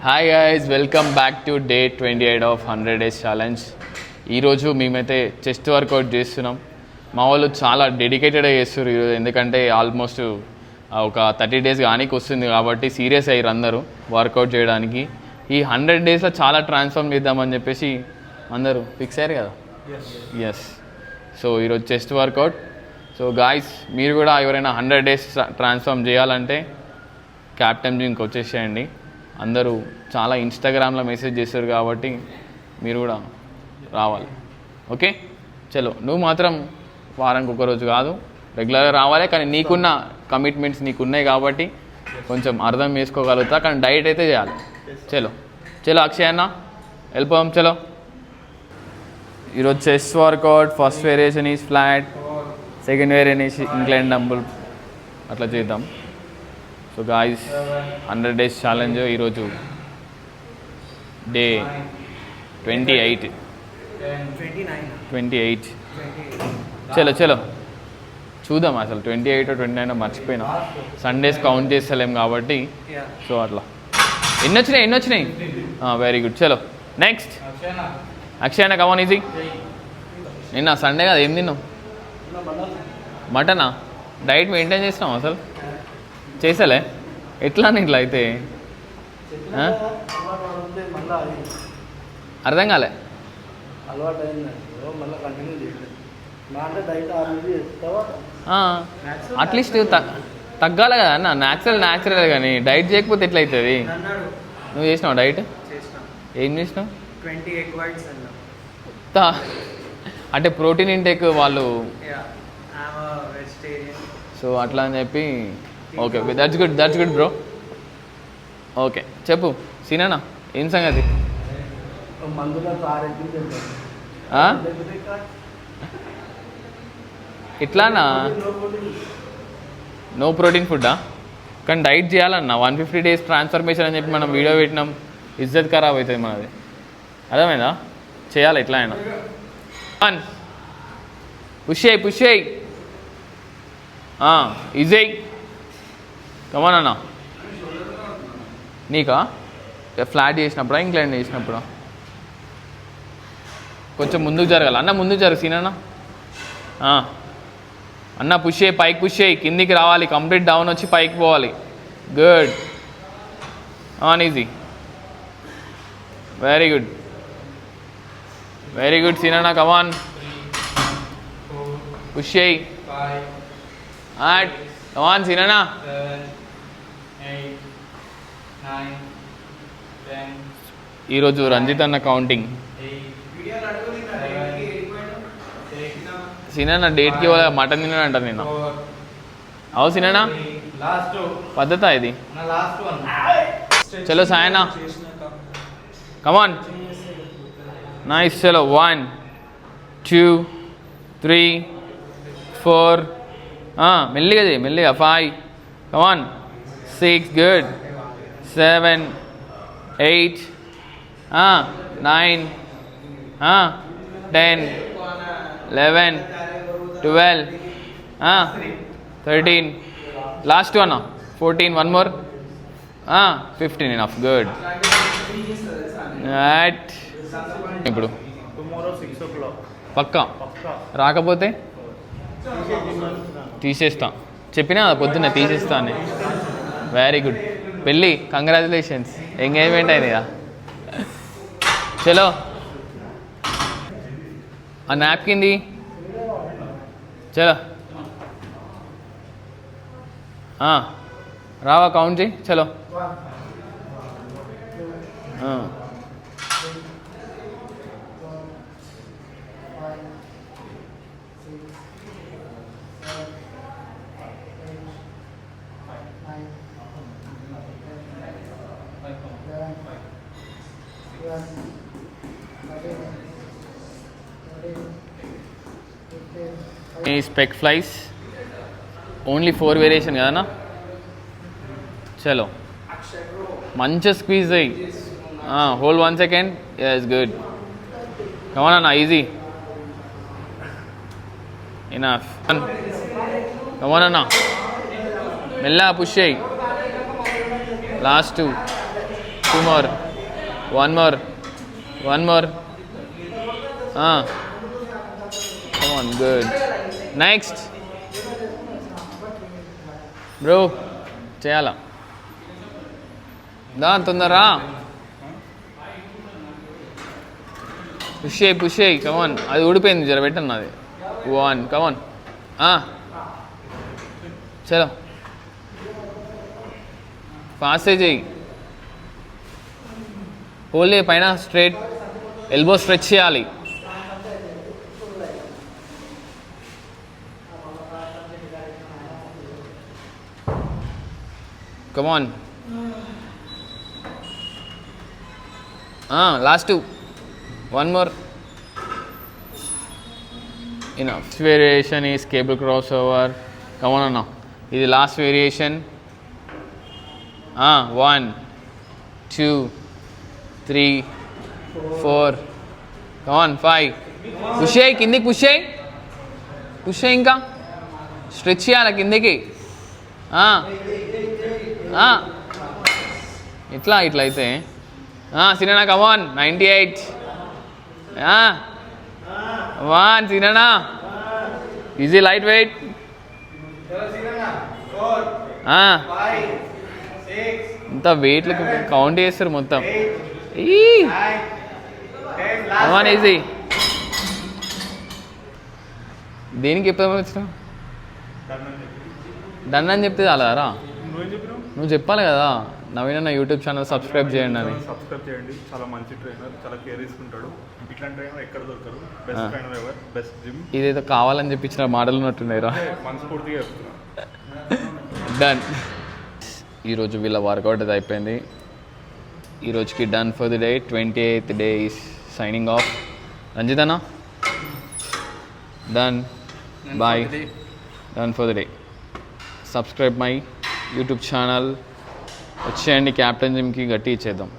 Hi guys, welcome back to day 28 of 100 days challenge. ఈరోజు మేమైతే chest workout చేస్తున్నాం. మా వాళ్ళు చాలా డెడికేటెడ్గా చేస్తారు ఈరోజు, ఎందుకంటే ఆల్మోస్ట్ ఒక 30 డేస్ కానీ వస్తుంది కాబట్టి సీరియస్ అయ్యారు అందరూ వర్కౌట్ చేయడానికి. ఈ 100 డేస్లో చాలా ట్రాన్స్ఫార్మ్ చేద్దామని చెప్పేసి అందరూ ఫిక్స్ అయ్యారు కదా. ఎస్, సో ఈరోజు చెస్ట్ వర్కౌట్. సో గాయస్, మీరు కూడా ఎవరైనా 100 డేస్ ట్రాన్స్ఫార్మ్ చేయాలంటే క్యాప్టెన్ జిమ్కి వచ్చేసేయండి. అందరూ చాలా ఇన్స్టాగ్రామ్లో మెసేజ్ చేస్తారు కాబట్టి మీరు కూడా రావాలి. ఓకే, చలో. నువ్వు మాత్రం వారానికి ఒకరోజు కాదు, రెగ్యులర్గా రావాలి. కానీ నీకున్న కమిట్మెంట్స్ నీకున్నాయి కాబట్టి కొంచెం అర్థం చేసుకోగలుగుతా. కానీ డైట్ అయితే చేయాలి. చలో చలో అక్షయ్ అన్న, వెళ్ళిపోదాం. చలో, ఈరోజు chest workout. First variation is flat, second variation incline dumbbell. అట్లా చేద్దాం. సో గాయస్, 100 డేస్ ఛాలెంజ్ ఈరోజు డే 28. చలో చలో చూద్దాం. అసలు 28 or 29 మర్చిపోయినా. సండేస్ కౌంట్ చేస్తలేం కాబట్టి. సో అట్లా ఎన్ని వచ్చినాయి? Very good. చలో నెక్స్ట్ అక్షయ్ అన్న, కమాన్ ఈజీ. నిన్న సండే కదా, ఏం తిన్నావు? మటనా? డైట్ మెయింటైన్ చేస్తున్నావు అసలు? చేసలే ఎట్లా ఇట్లా అయితే? అర్థం కాలే. అట్లీస్ట్ తగ్గాలి కదా అన్న. న్యాచురల్ కానీ డైట్ చేయకపోతే ఎట్లయితుంది? నువ్వు చేసినావు డైట్? ఏం చేసినావు? అంటే ప్రోటీన్ ఇంటేక్ వాళ్ళు. సో అట్లా అని చెప్పి. Okay, that's good bro. Okay, చెప్పు సీనా, ఏం సంగతి? ఎట్లానా? నో ప్రోటీన్ ఫుడ్డా? కానీ డైట్ చేయాలన్నా. 150 డేస్ ట్రాన్స్ఫర్మేషన్ అని చెప్పి మనం వీడియో పెట్టినాం. ఇజ్జత్ ఖరాబ్ అవుతుంది మనది. అర్థమైందా? చేయాలి ఎట్లా అయినా. పుష్ అయ్యి ఈజీ. కమాన్ అన్న. నీకా? ఫ్లాట్ చేసినప్పుడా ఇంక్లైన్ చేసినప్పుడా? కొంచెం ముందుకు జరగాలి అన్న. ముందుకు జరుగు సీనన్న. అన్న పుష్ అయ్యి, పైకి పుష్ అయ్యి, కిందికి రావాలి. కంప్లీట్ డౌన్ వచ్చి పైకి పోవాలి. గుడ్. ఈజీ. వెరీ గుడ్ సీనన్న, కమాన్. పుష్ అయ్యి. కమాన్ సీనన్న. 9, 10. ఈరోజు రంజిత్ అన్న కౌంటింగ్. సినా డేట్కి మటన్ తిన్నాడంట నిన్న. అవు సినా, పద్ధత ఇది. చలో సాయనా, కమాన్. నైస్. చలో 1, 2, 3, 4. మెల్లిగా 5. Come on. 6. Good. 7, 8, 9, 10, 11, 12, 13. Last one 14. One more. 15. Enough. Good. ఇప్పుడు పక్కా రాకపోతే తీసేస్తా. చెప్పినా పొద్దున్న తీసేస్తా అని. Very good. పెళ్ళి, కంగ్రాచులేషన్స్. ఎంగేజ్మెంట్ అయినాయా? చలో ఆ నాప్కింది. చలో రావా, కౌంట్ చేయి. చలో స్పెక్ ఫ్లైస్ ఓన్లీ 4 వేరియేషన్ కదనా. చలో మంచిగా స్క్వీజ్ అయ్యి. Hold 1 second. Yes, good. Come on అన్న, ఈజీ. ఇనఫ్. కమాన్ అన్న, మెల్లగా పుష్ అయ్యి. Last 2, 2 more, 1 more, 1 more. Come on, good. Next. Bro, చేయాలా దా తొందరా పుష్ చేయి కమాన్ అది ఊడిపోయింది జర పెట్టండి అది 1 కమాన్ చలో ఫాస్ట్ చేయి హోల్డ్ పైన స్ట్రైట్ ఎల్బో స్ట్రెచ్ చేయాలి కమాన్ last 2 1 more enough variation is cable crossover come on now this is last variation 1 2 3 4 come on 5 push చేయి కిందికి push చేయి ఇంకా స్ట్రెచ్ చేయాలి కిందికి ఇట్లా అయితే సిననా కమాన్ 98 కమాన్ సిననా ఈజీ లైట్ వెయిట్ ఇంత వెయిట్లకు కౌంట్ చేస్తారు మొత్తం కమాన్ ఈజీ దేనికి ఎప్పుడు వచ్చినావు డన్ అని చెప్తే చాలా రా నువ్వు చెప్పాలి కదా నవీన్ అన్న యూట్యూబ్ ఛానల్ సబ్స్క్రైబ్ చేయండి అని సబ్స్క్రైబ్ చేయండి చాలా మంచి ట్రైనర్ చాలా కేర్ తీసుకుంటాడు ఇట్లాంటి ట్రైనర్ ఎక్కడ దొరకరు best trainer ever best gym ఇదేదో కావాలని చెప్పించిన మాటలు ఉన్నట్టున్నాయిరా మనస్ఫూర్తిగా చెప్తున్నా డన్ ఈరోజు వీళ్ళ వర్కౌట్ అది అయిపోయింది ఈరోజుకి done for the day 28th day is signing off Ranjith అన్న done boy done for the day subscribe my YouTube channel వచ్చేయండి క్యాప్టెన్ జిమ్కి గట్టి ఇచ్చేద్దాం